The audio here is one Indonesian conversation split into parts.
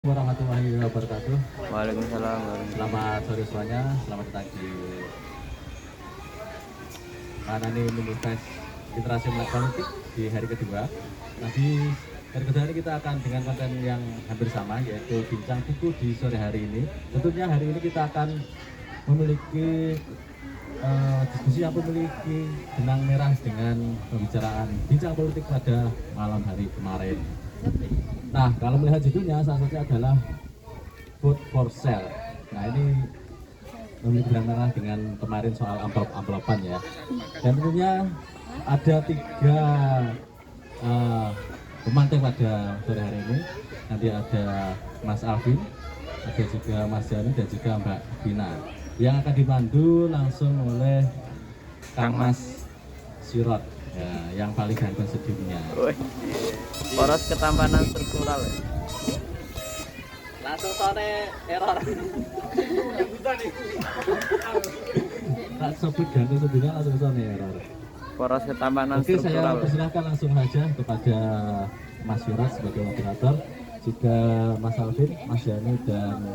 Warahmatullahi wabarakatuh. Waalaikumsalam. Selamat sore semuanya. Selamat datang di Manani Mini Fest Literasi Melek Politik di hari kedua. Nah, di hari kedua ini kita akan dengan konten yang hampir sama, yaitu bincang buku di sore hari ini. Tentunya hari ini kita akan memiliki diskusi yang memiliki benang merah dengan pembicaraan bincang politik pada malam hari kemarin. Nah, kalau melihat judulnya, salah satunya adalah Vote for Sale. Nah, ini memiliki benang merah dengan kemarin soal amplop-amplopan ya. Dan tentunya ada tiga pemantik pada sore hari ini. Nanti ada Mas Alvin, ada juga Mas Jani, dan juga Mbak Vina, yang akan dipandu langsung oleh Kang Mas Sirot ya, yang paling ganteng sedunia. Poros ketampanan struktural ya. Langsung sore error. Tak sebut ganteng sedunia, langsung sore error. Poros ketampanan Oke, struktural. saya persilahkan langsung saja kepada Mas Sirot sebagai moderator, juga Mas Alvin, Mas Yani, dan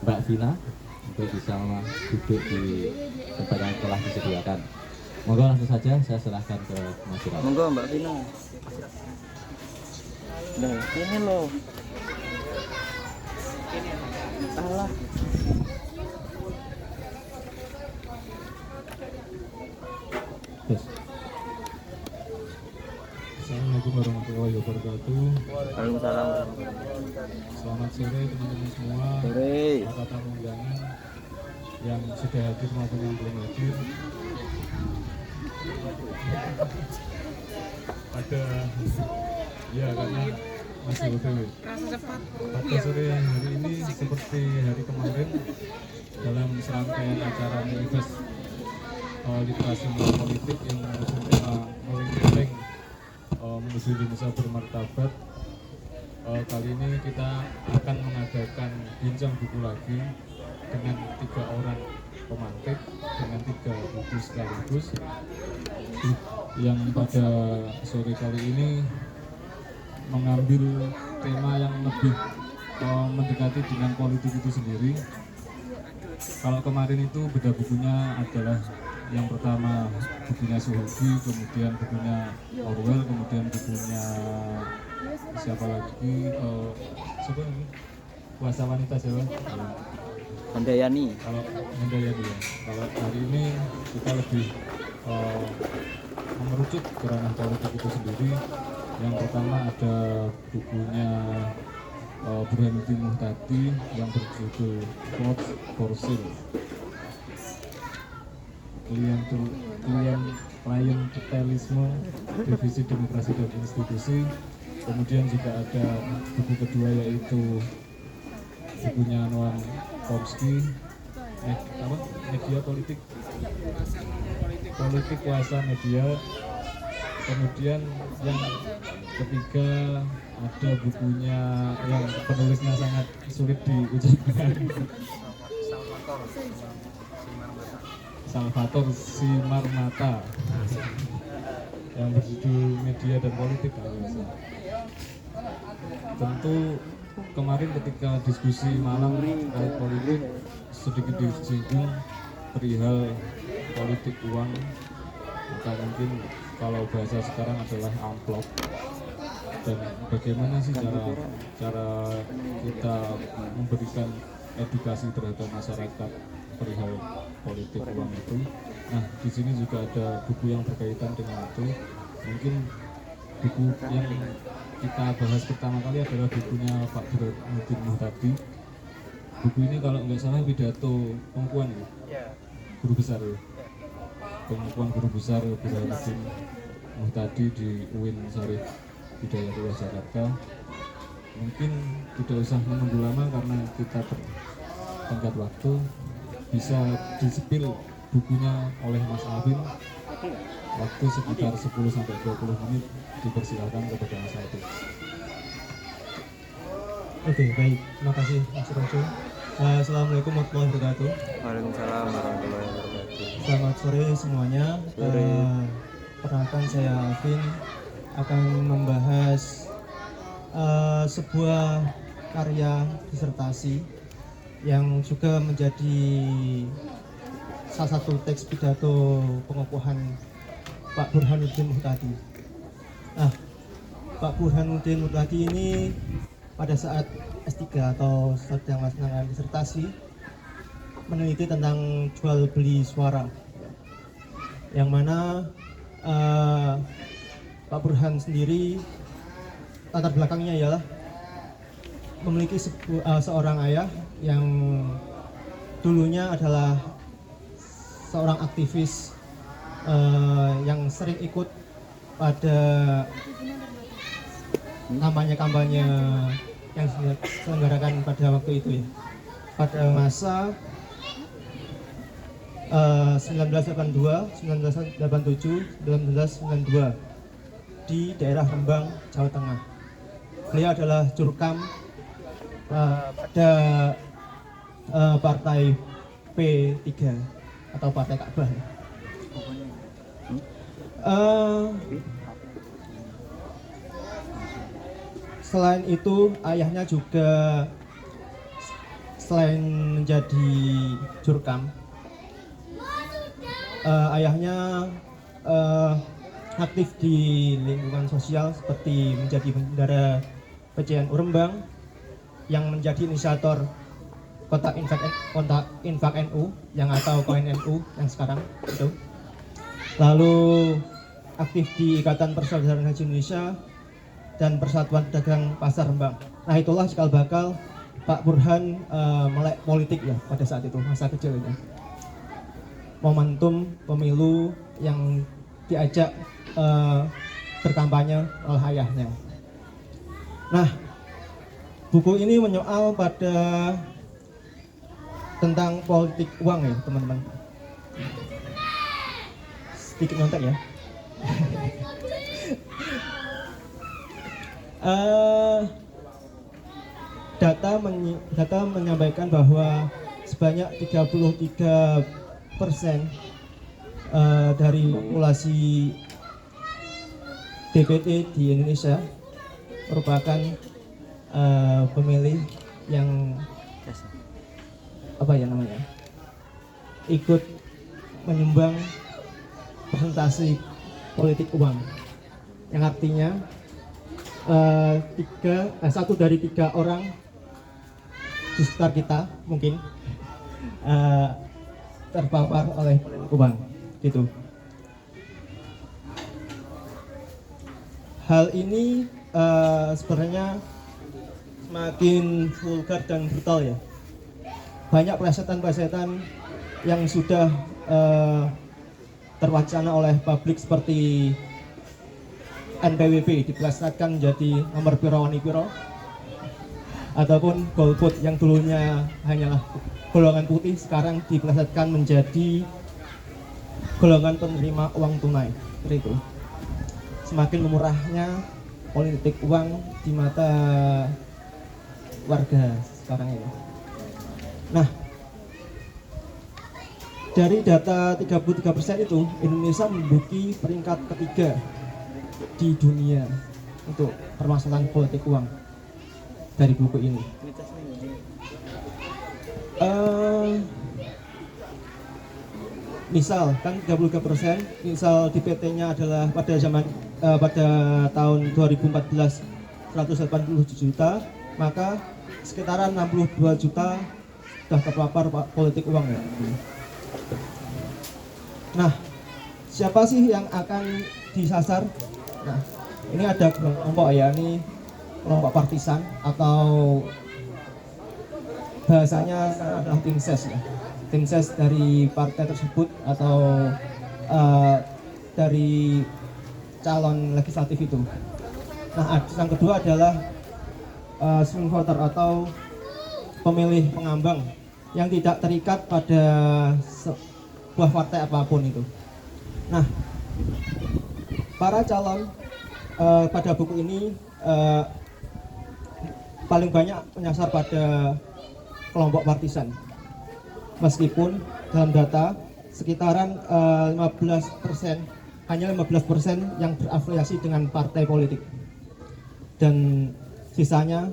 Mbak Vina untuk bisa duduk di tempat yang telah disediakan. Monggo langsung saja saya serahkan ke Mas Sirot. Monggo Mbak Vina. Nah, ini loh. Salah. Terus. Assalamualaikum warahmatullahi wabarakatuh. Waalaikumsalam. Selamat sore teman-teman semua. Sore. Para tamu undangan yang sudah hadir maupun yang belum hadir. Ada ya karena masih OTW. Pada sore hari ini seperti hari kemarin dalam serangkaian acara manifest literasi melek politik yang mengusung tema meleng-meleng menuju Indonesia bermartabat. Kali ini kita akan mengadakan bincang buku lagi dengan 3 orang pemantik dengan 3 buku sekaligus, yang pada sore kali ini mengambil tema yang lebih mendekati dengan politik itu sendiri. Kalau kemarin itu beda bukunya adalah yang pertama bukunya Sohobi, kemudian bukunya Orwell, kemudian bukunya siapa lagi, siapa ini? Kuasa Wanita Jawa, Handayani. kalau Handayani ya. Kalau hari ini kita lebih mengerucut ke ranah politik itu sendiri. Yang pertama ada bukunya Burhanuddin Muhtadi yang berjudul Vote for Sale, klientelisme, defisit demokrasi dan institusi. Kemudian juga ada buku kedua yaitu bukunya Noam Chomsky, media politik kuasa media. Kemudian yang ketiga ada bukunya yang penulisnya sangat sulit diucapkan, Salvator Simarmata, yang berjudul Media dan Politik. Tentu kemarin ketika diskusi malam terkait politik sedikit disinggung perihal politik uang, atau mungkin kalau bahasa sekarang adalah amplop. Dan bagaimana sih cara kita memberikan edukasi terhadap masyarakat perihal politik uang itu. Nah, di sini juga ada buku yang berkaitan dengan itu. Mungkin buku yang kita bahas pertama kali adalah bukunya Pak Burhanuddin Muhtadi. Buku ini kalau nggak salah pidato pengukuhan ya, guru besar ya, pengukuhan guru besar Burhanuddin Muhtadi di UIN Syarif Hidayatullah Jakarta. Mungkin tidak usah menunggu lama karena kita bertenggat waktu, bisa disepil bukunya oleh Mas Alvin. Waktu sekitar 10-20 menit, dipersilakan kepada Mas Alvin. Oke, baik. Terima kasih Mas Rojo. Assalamualaikum warahmatullahi wabarakatuh. Waalaikumsalam warahmatullahi wabarakatuh. Selamat sore semuanya. Perkenalkan saya Alvin, akan membahas sebuah karya disertasi yang juga menjadi salah satu teks pidato pengukuhan Pak Burhanuddin Muhtadi. Nah, Pak Burhanuddin Muhtadi ini pada saat S3 atau sedang melaksanakan disertasi meneliti tentang jual beli suara, yang mana Pak Burhan sendiri latar belakangnya ialah memiliki seorang ayah yang dulunya adalah seorang aktivis yang sering ikut pada kampanye-kampanye yang diselenggarakan pada waktu itu ya, pada masa 1982, 1987, 1992 di daerah Rembang, Jawa Tengah. Beliau adalah jurkam pada partai P3 atau Partai Ka'bah. Selain itu, ayahnya juga selain menjadi jurkam, ayahnya aktif di lingkungan sosial seperti menjadi bendara PCNU Rembang yang menjadi inisiator Kontak Infak NU yang atau Koin NU yang sekarang itu. Lalu aktif di Ikatan Persaudaraan Haji Indonesia dan Persatuan Pedagang Pasar Rembang. Nah, itulah cikal bakal Pak Burhan melek politik ya pada saat itu, masa kecilnya. Momentum pemilu yang diajak berkampanye oleh ayahnya. Nah, buku ini menyoal pada tentang politik uang ya teman-teman. Sedikit nyontek ya. Data menyampaikan bahwa sebanyak 33% dari populasi DPT di Indonesia merupakan pemilih yang ikut menyumbang presentasi politik uang, yang artinya 1 dari 3 orang di sekitar kita mungkin terpapar oleh politik uang gitu. Hal ini sebenarnya semakin vulgar dan brutal ya. Banyak plesetan-plesetan yang sudah terwacana oleh publik seperti NPWP diplesetkan menjadi nomor piro wani piro, ataupun golput yang dulunya hanyalah golongan putih sekarang diplesetkan menjadi golongan penerima uang tunai. Seperti itu. Semakin memurahnya politik uang di mata warga sekarang ini. Nah, dari data 33% itu, Indonesia menduduki peringkat ketiga di dunia untuk permasalahan politik uang dari buku ini. Misal kan 33%, misal DPT-nya adalah pada tahun 2014 187 juta, maka sekitaran 62 juta sudah terpapar politik uang ya. Nah, siapa sih yang akan disasar? Nah, ini ada kelompok ya, ini kelompok partisan atau bahasanya adalah tim ses ya. Tim ses dari partai tersebut atau dari calon legislatif itu. Nah, yang kedua adalah swing voter atau pemilih pengambang yang tidak terikat pada sebuah partai apapun itu. Nah, para calon pada buku ini paling banyak menyasar pada kelompok partisan. Meskipun dalam data sekitaran 15%, hanya 15% yang berafiliasi dengan partai politik, dan sisanya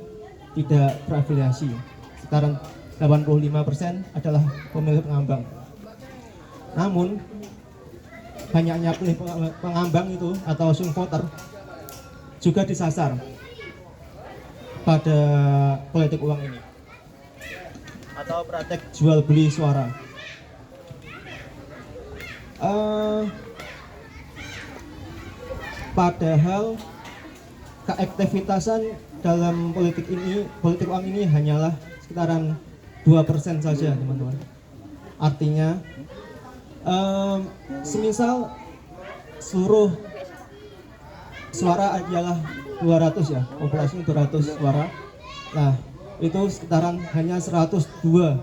tidak berafiliasi. Sekarang 85% adalah pemilih pengambang. Namun banyaknya pengambang itu atau swing voter juga disasar pada politik uang ini atau praktek jual beli suara. Padahal keaktivitasan dalam politik uang ini hanyalah sekitaran 2% saja, teman-teman. Artinya semisal seluruh suara adalah 200 ya, populasi 200 suara. Nah, itu sekitaran hanya 102.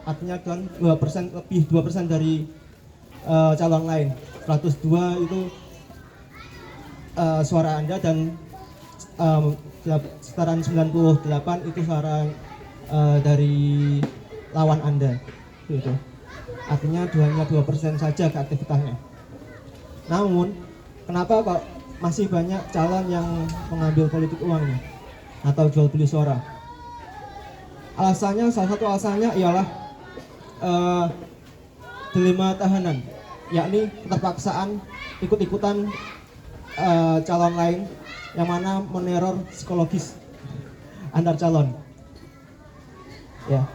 Artinya kan 2% lebih 2% dari calon lain. 102 itu suara Anda, dan sekitaran 98 itu suara dari lawan Anda. Gitu. Artinya hanya 2% saja keaktivitasnya. Namun, kenapa kok masih banyak calon yang mengambil politik uang ini atau jual beli suara? Alasannya, salah satu alasannya ialah dilema tahanan, yakni keterpaksaan ikut-ikutan calon lain yang mana meneror psikologis antar calon. Ya,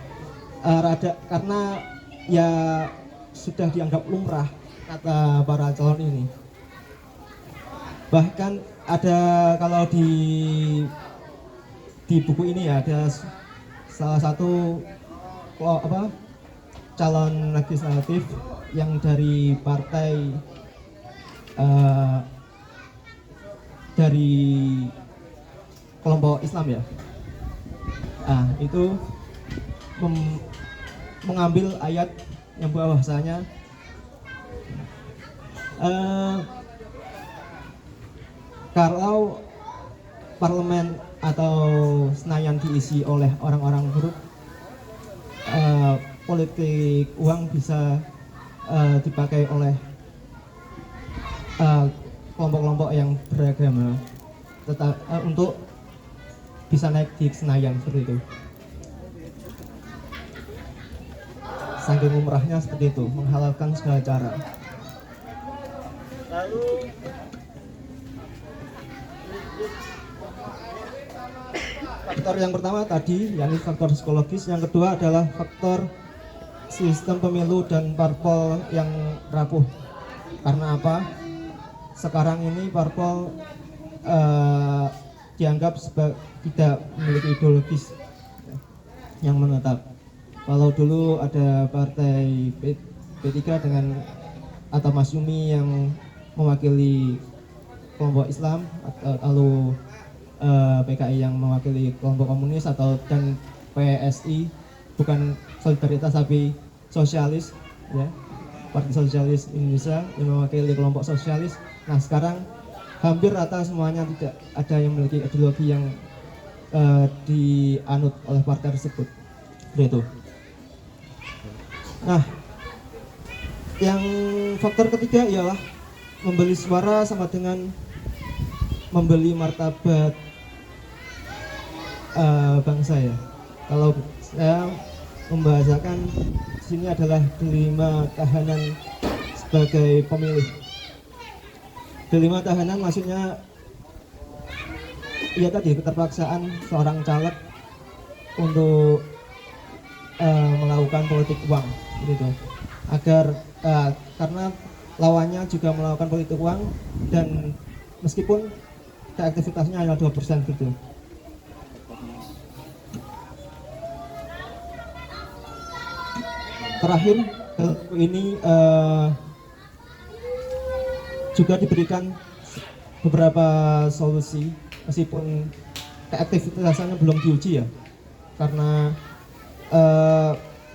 karena ya sudah dianggap lumrah kata para calon ini. Bahkan ada, kalau di buku ini ya, ada salah satu calon legislatif yang dari partai dari kelompok Islam ya. Itu mengambil ayat yang bahwasanya kalau parlemen atau Senayan diisi oleh orang-orang buruk, politik uang bisa dipakai oleh kelompok-kelompok yang beragama untuk bisa naik di Senayan seperti itu. Saking umrahnya seperti itu, menghalalkan segala cara. Lalu faktor yang pertama tadi, yakni faktor psikologis. Yang kedua adalah faktor sistem pemilu dan parpol yang rapuh. Karena apa? Sekarang ini parpol dianggap tidak memiliki ideologis yang menetap. Kalau dulu ada partai P3 dengan atau Mas Yumi yang mewakili kelompok Islam, lalu PKI yang mewakili kelompok komunis, dan PSI bukan solidaritas tapi sosialis ya, Partai Sosialis Indonesia yang mewakili kelompok sosialis. Nah, sekarang hampir rata semuanya tidak ada yang memiliki ideologi yang dianut oleh partai tersebut. Begitu. Nah, yang faktor ketiga ialah membeli suara sama dengan membeli martabat bangsa ya. Kalau saya membahasakan di sini adalah dilema tahanan sebagai pemilih. Dilema tahanan maksudnya ya tadi, keterpaksaan seorang caleg untuk melakukan politik uang gitu, agar karena lawannya juga melakukan politik uang, dan meskipun aktivitasnya hanya 2% gitu. Terakhir ini juga diberikan beberapa solusi meskipun aktivitasnya belum diuji ya, karena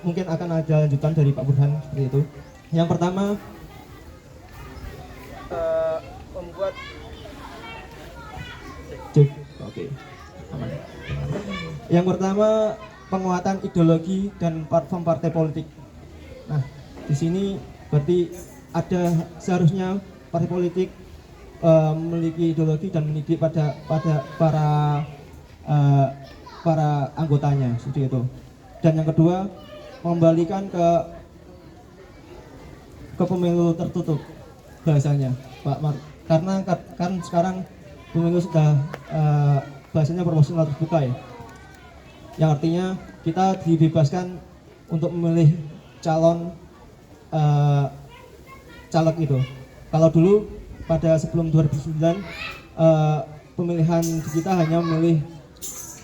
mungkin akan ada lanjutan dari Pak Burhan seperti itu. Yang pertama, membuat aman. Yang pertama, penguatan ideologi dan platform partai politik. Nah, di sini berarti seharusnya partai politik memiliki ideologi dan mendidik pada para para anggotanya seperti itu. Dan yang kedua, mengembalikan ke pemilu tertutup bahasanya Pak Mar, karena kan sekarang pemilu sudah bahasanya proporsional terbuka ya, yang artinya kita dibebaskan untuk memilih calon caleg itu. Kalau dulu pada sebelum 2009 pemilihan kita hanya memilih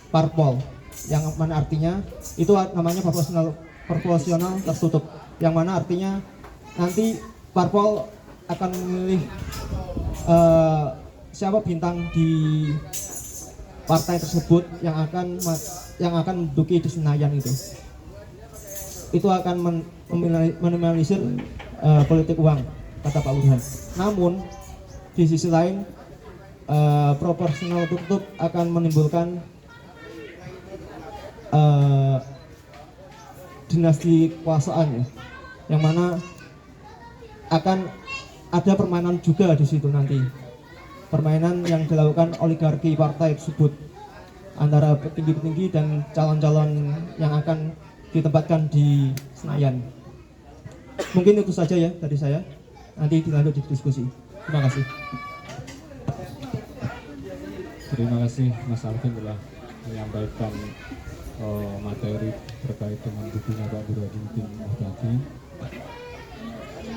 parpol, yang mana artinya itu namanya proporsional tertutup, yang mana artinya nanti parpol akan memilih siapa bintang di partai tersebut yang akan menduduki di Senayan itu akan meminimalisir politik uang, kata Pak Burhan. Namun di sisi lain proporsional tertutup akan menimbulkan dinasti kekuasaan ya, yang mana akan ada permainan juga di situ nanti, permainan yang dilakukan oligarki partai tersebut antara petinggi-petinggi dan calon-calon yang akan ditempatkan di Senayan. Mungkin itu saja ya dari saya, nanti dilanjut di diskusi. Terima kasih. Terima kasih Mas Alvin telah menyampaikan materi terkait dengan bukunya Pak Burhanuddin Muhtadi.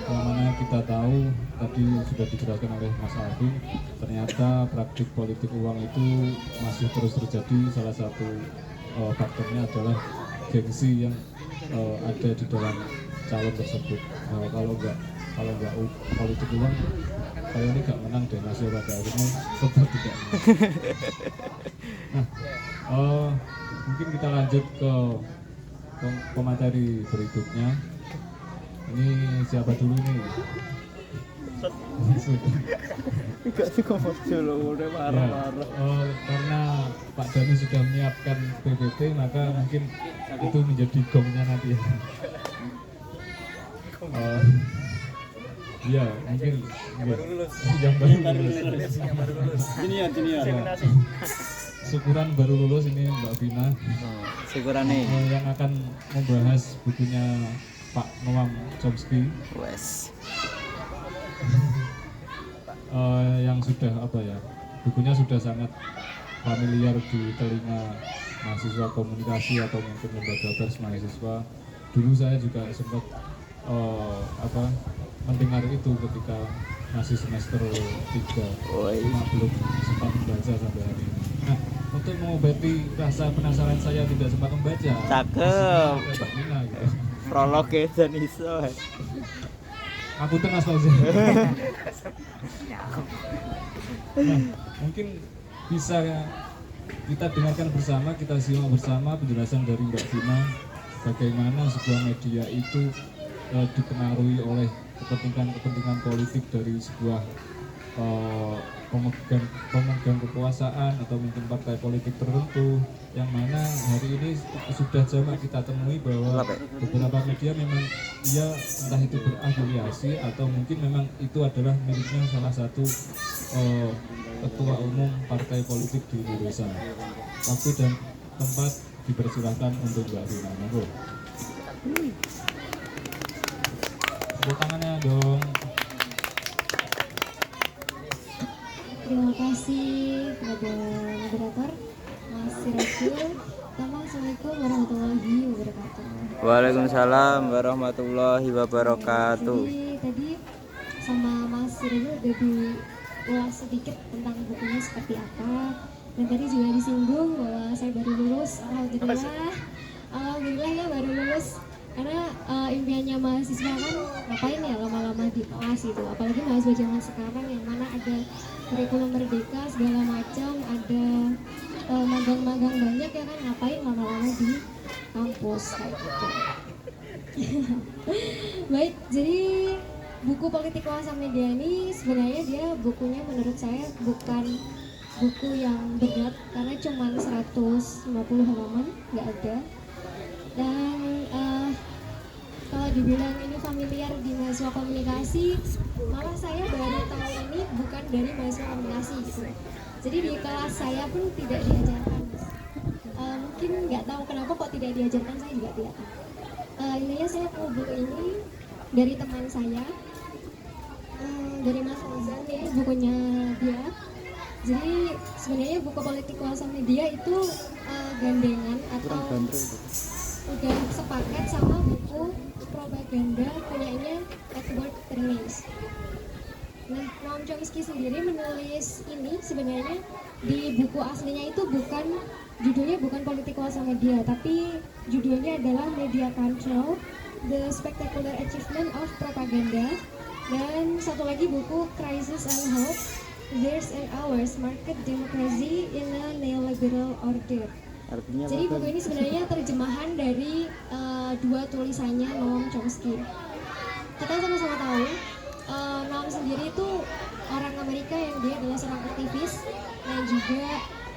Yang mana kita tahu tadi sudah dijelaskan oleh Mas Alvin, ternyata praktik politik uang itu masih terus terjadi. Salah satu faktornya adalah gengsi yang ada di dalam calon tersebut. Kalau nggak politik uang, kali ini nggak menang deh, masih pada akhirnya tetap tidak menang. Nah, mungkin kita lanjut ke pemateri berikutnya. Ini siapa dulu nih? Enggak sih kok dulu udah marah-marah. Karena Pak Dani sudah menyiapkan PPT, maka mungkin itu menjadi gongnya nanti. Ya, mungkin yang baru lulus. Junior. Syukuran baru lulus ini Mbak Vina. Syukuran nih. Yang akan membahas bukunya Pak Noam Chomsky. Wes. Yang sudah bukunya sudah sangat familiar di telinga mahasiswa komunikasi atau mungkin lembaga pers mahasiswa. Dulu saya juga sempat mendengar itu ketika masih semester 3, cuma belum sempat membaca sampai hari ini. Nah, untuk mengobati rasa penasaran saya tidak sempat membaca. Cakep. Gitu. Prolog dan iso. Aku Mas Fauzan. Nah, mungkin bisa kita dengarkan bersama, kita simak bersama penjelasan dari Mbak Vina bagaimana sebuah media itu dipengaruhi oleh kepentingan politik dari sebuah pemegang kekuasaan atau mungkin partai politik tertentu, yang mana hari ini sudah jamak kita temui bahwa beberapa media memang entah itu berafiliasi atau mungkin memang itu adalah miliknya salah satu ketua umum partai politik di Indonesia. Waktu dan tempat dipersilahkan untuk Mbak Rina. Tepuk tangannya dong. Terima kasih kepada moderator Mas Sirajul. Assalamualaikum warahmatullahi wabarakatuh. Waalaikumsalam warahmatullahi wabarakatuh. Jadi tadi sama Mas Sirajul udah diulas sedikit tentang bukunya seperti apa, dan tadi juga disinggung bahwa saya baru lulus. Alhamdulillah ya baru lulus. Karena impiannya mahasiswa kan ngapain ya lama-lama di kelas itu, apalagi mahasiswa zaman sekarang yang mana ada kurikulum merdeka segala macam, ada magang-magang banyak ya kan, ngapain lama-lama di kampus kayak gitu. Baik, jadi buku Politik Kuasa Media ini sebenarnya dia bukunya menurut saya bukan buku yang berat karena cuma 150 halaman, nggak ada. Dan kalau dibilang ini familiar di mahasiswa komunikasi, malah saya baru tahu ini bukan dari mahasiswa komunikasi gitu. Jadi di kelas saya pun tidak diajarkan. mungkin nggak tahu kenapa kok tidak diajarkan, saya juga tidak tahu. Intinya saya tahu buku ini dari teman saya, dari Mas Ozan ya, bukunya dia. Jadi sebenarnya buku politik kuasa media itu gandengan atau udah sepaket sama buku propaganda punyanya Edward Bernays. Nah, Noam Chomsky sendiri menulis ini sebenarnya di buku aslinya itu judulnya bukan politik kuasa media, tapi judulnya adalah Media Control, The Spectacular Achievement of Propaganda. Dan satu lagi buku Crisis and Hope, Theirs and Ours, Market Democracy in a Neoliberal Order. Artinya Jadi buku ini sebenarnya terjemahan dari dua tulisannya Noam Chomsky. Kita sama-sama tahu Noam sendiri itu orang Amerika yang dia adalah seorang aktivis dan juga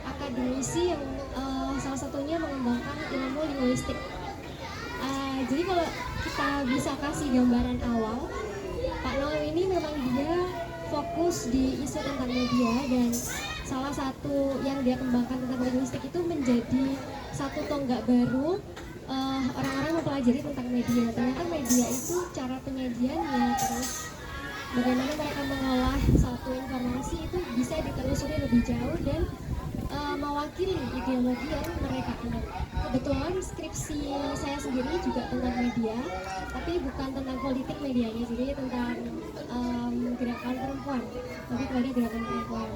akademisi yang salah satunya mengembangkan ilmu linguistik. Jadi kalau kita bisa kasih gambaran awal, Pak Noam ini memang dia fokus di isu tentang media, dan salah satu yang dia kembangkan tentang linguistik itu menjadi satu tonggak baru orang-orang mempelajari tentang media. Ternyata media itu cara penyajiannya, terus bagaimana mereka mengolah satu informasi itu bisa ditelusuri lebih jauh dan mewakili ideologi yang mereka anut. Kebetulan skripsi saya sendiri juga tentang media, tapi bukan tentang politik medianya, jadi tentang gerakan perempuan, lebih kepada gerakan perempuan.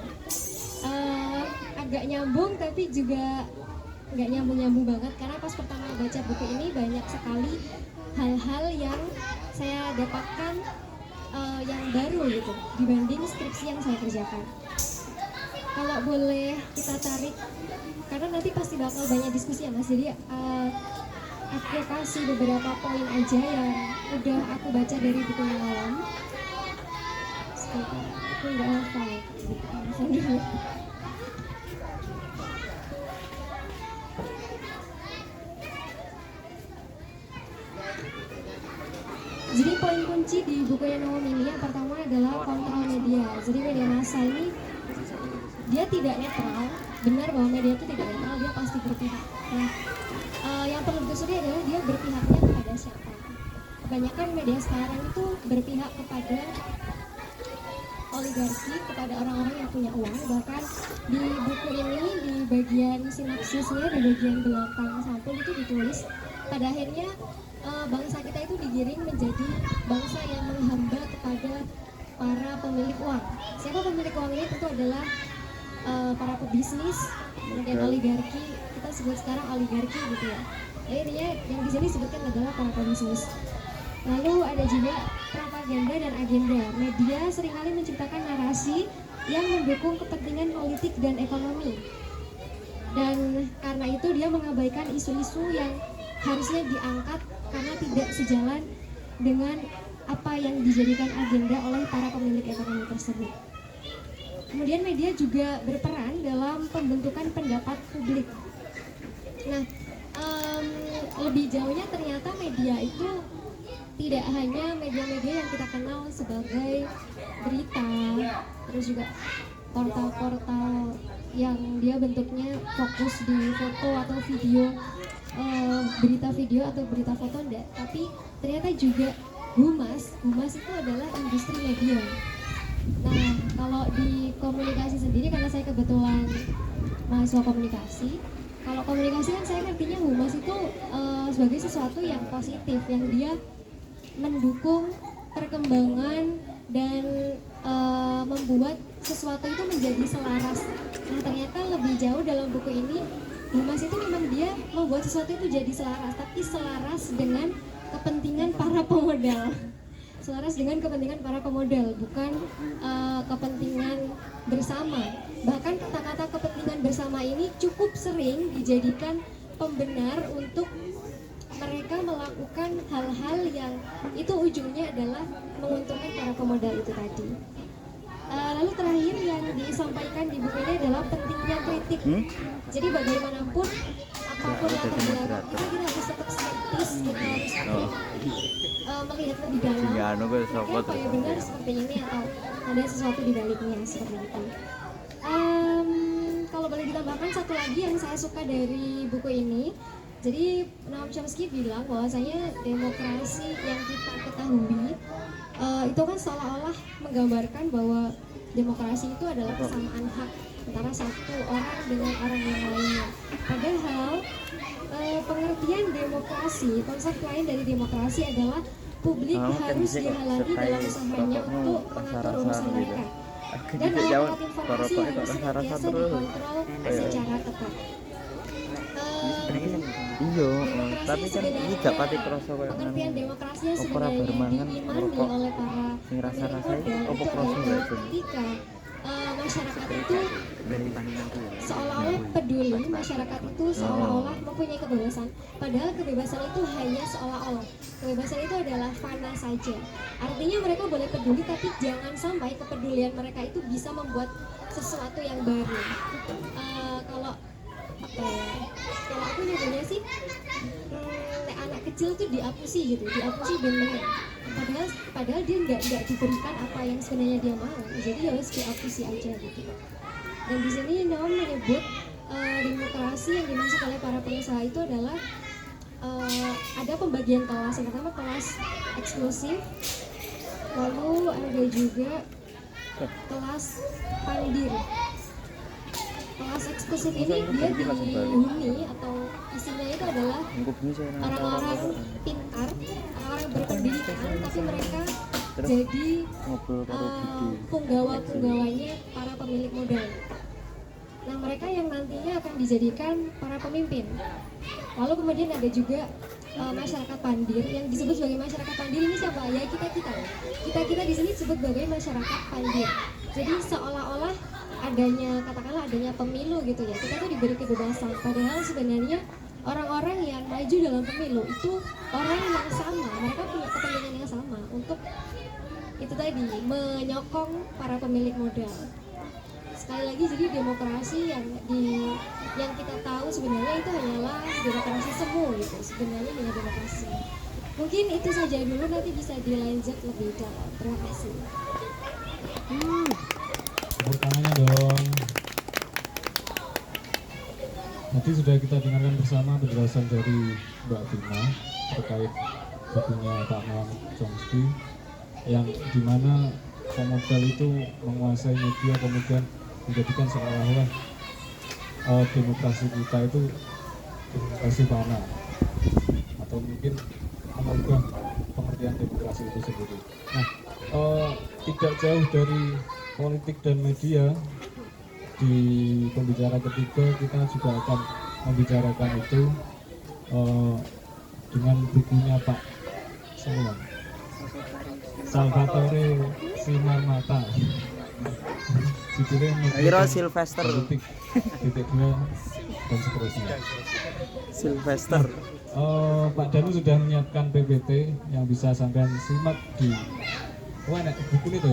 Agak nyambung tapi juga nggak nyambung-nyambung banget, karena pas pertama baca buku ini banyak sekali hal-hal yang saya dapatkan yang baru gitu dibanding skripsi yang saya kerjakan. Kalau boleh kita tarik, karena nanti pasti bakal banyak diskusi ya Mas, jadi aku kasih beberapa poin aja yang udah aku baca dari buku yang lain. Sebentar, aku nggak hafal gitu. Jadi poin kunci di buku Noam ini yang pertama adalah kontrol media. Jadi media massa ini dia tidak netral, benar bahwa media itu tidak netral, dia pasti berpihak. Nah, yang perlu ditelusuri adalah dia berpihaknya kepada siapa. Kebanyakan media sekarang itu berpihak kepada oligarki, kepada orang-orang yang punya uang. Bahkan di buku ini, di bagian sinopsisnya, di bagian belakang sampul itu ditulis, pada akhirnya bangsa kita itu digiring menjadi bangsa yang menghamba kepada para pemilik uang. Siapa pemilik uang ini? Tentu adalah para pebisnis, kemudian oligarki. Kita sebut sekarang oligarki gitu ya. Akhirnya yang di sini disebutkan adalah para pebisnis. Lalu ada juga propaganda dan agenda. Media seringkali menciptakan narasi yang mendukung kepentingan politik dan ekonomi. Dan karena itu dia mengabaikan isu-isu yang harusnya diangkat karena tidak sejalan dengan apa yang dijadikan agenda oleh para pemilik ekonomi tersebut. Kemudian media juga berperan dalam pembentukan pendapat publik. Nah, lebih jauhnya ternyata media itu tidak hanya media-media yang kita kenal sebagai berita, terus juga portal-portal yang dia bentuknya fokus di foto atau video, berita video atau berita foto enggak, tapi ternyata juga humas itu adalah industri media. Nah, kalau di komunikasi sendiri, karena saya kebetulan mahasiswa komunikasi, kalau komunikasi kan saya ngertinya humas itu sebagai sesuatu yang positif, yang dia mendukung perkembangan dan membuat sesuatu itu menjadi selaras. Nah, ternyata lebih jauh dalam buku ini, humas itu memang dia membuat sesuatu itu jadi selaras, tapi selaras dengan kepentingan para pemodal. Selaras dengan kepentingan para pemodal, bukan kepentingan bersama. Bahkan kata-kata kepentingan bersama ini cukup sering dijadikan pembenar untuk mereka melakukan hal-hal yang itu ujungnya adalah menguntungkan para pemodal itu tadi. Lalu terakhir yang disampaikan di buku ini adalah pentingnya kritik. Jadi bagaimanapun apapun latar belakang kita harus tetap skeptis, kita harus melihat lebih dalam. Apa ya benar seperti ini atau ada sesuatu di baliknya seperti itu. Kalau boleh boleh ditambahkan satu lagi yang saya suka dari buku ini. Jadi Noam Chomsky bilang bahwasanya demokrasi yang kita ketahui itu kan seolah-olah menggambarkan bahwa demokrasi itu adalah kesamaan hak antara satu orang dengan orang yang lainnya. Padahal pengertian demokrasi, konsep lain dari demokrasi adalah publik harus dihalangi dalam usahanya untuk mengatur urusan mereka. Dan alat informasi harus senantiasa dikontrol secara ketat. Iya, tapi kan ini gak pati kroso koyo pengertian demokrasi yang ora sebenarnya bermangan diimani merokok oleh para sing rasa-rasa pemilik modal opo itu kroso adalah gak ketika masyarakat itu seolah-olah peduli, masyarakat itu seolah-olah mempunyai kebebasan, padahal kebebasan itu hanya seolah-olah. Kebebasan itu adalah fana saja. Artinya mereka boleh peduli, tapi jangan sampai kepedulian mereka itu bisa membuat sesuatu yang baru. Kalau apa ya? Kalau aku nyebutnya sih, anak kecil tuh diapusi gitu, diapusi dan menang. Padahal dia nggak diberikan apa yang sebenarnya dia mau, jadi harus diapusi aja gitu. Dan di sini Noam menyebut demokrasi yang dimaksud oleh para pengusaha itu adalah ada pembagian kelas. Yang pertama kelas eksklusif, lalu ada juga kelas pandir. Kelas eksklusif ini dia dihuni atau isinya itu adalah orang-orang pintar, orang-orang berpendidikan, tapi mereka jadi punggawa-punggawanya para pemilik modal. Nah, mereka yang nantinya akan dijadikan para pemimpin. Lalu kemudian ada juga masyarakat pandir yang disebut sebagai masyarakat pandir. Ini siapa? Ya kita di sini disebut sebagai masyarakat pandir. Jadi seolah-olah katakanlah adanya pemilu gitu ya, kita tuh diberi kebebasan, padahal sebenarnya orang-orang yang maju dalam pemilu itu orang yang sama, mereka punya kepentingan yang sama untuk itu tadi, menyokong para pemilik modal. Sekali lagi, jadi demokrasi yang kita tahu sebenarnya itu hanyalah demokrasi semu gitu, sebenarnya hanya demokrasi. Mungkin itu saja dulu, nanti bisa dilanjut lebih dalam. Terima kasih. Tepuk tangannya dong. Tadi sudah kita dengarkan bersama penjelasan dari Mbak Vina terkait bukunya Pak Noam Chomsky yang dimana pemodal itu menguasai media, kemudian menjadikan seolah-olah demokrasi kita itu demokrasi fana, atau mungkin mengubah pengertian demokrasi itu sendiri. Nah, tidak jauh dari politik dan media, di pembicara ketiga kita juga akan membicarakan itu dengan bukunya Pak Salvatore Simarmata, judulnya Hero Sylvester Politik titik dua dan seterusnya. Sylvester. Pak Danu sudah menyiapkan PPT yang bisa sampean simak di enak buku itu.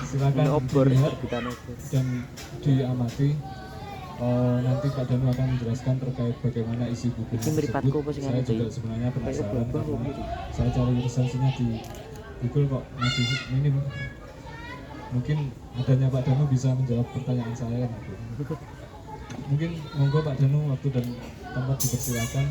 Silakan dilihat dan diamati. Nanti Pak Danu akan menjelaskan terkait bagaimana isi buku tersebut. Saya juga sebenarnya penasaran karena saya cari resensinya di Google kok masih minim. Mungkin adanya Pak Danu bisa menjawab pertanyaan saya kan. Mungkin monggo Pak Danu, waktu dan tempat dipersilakan.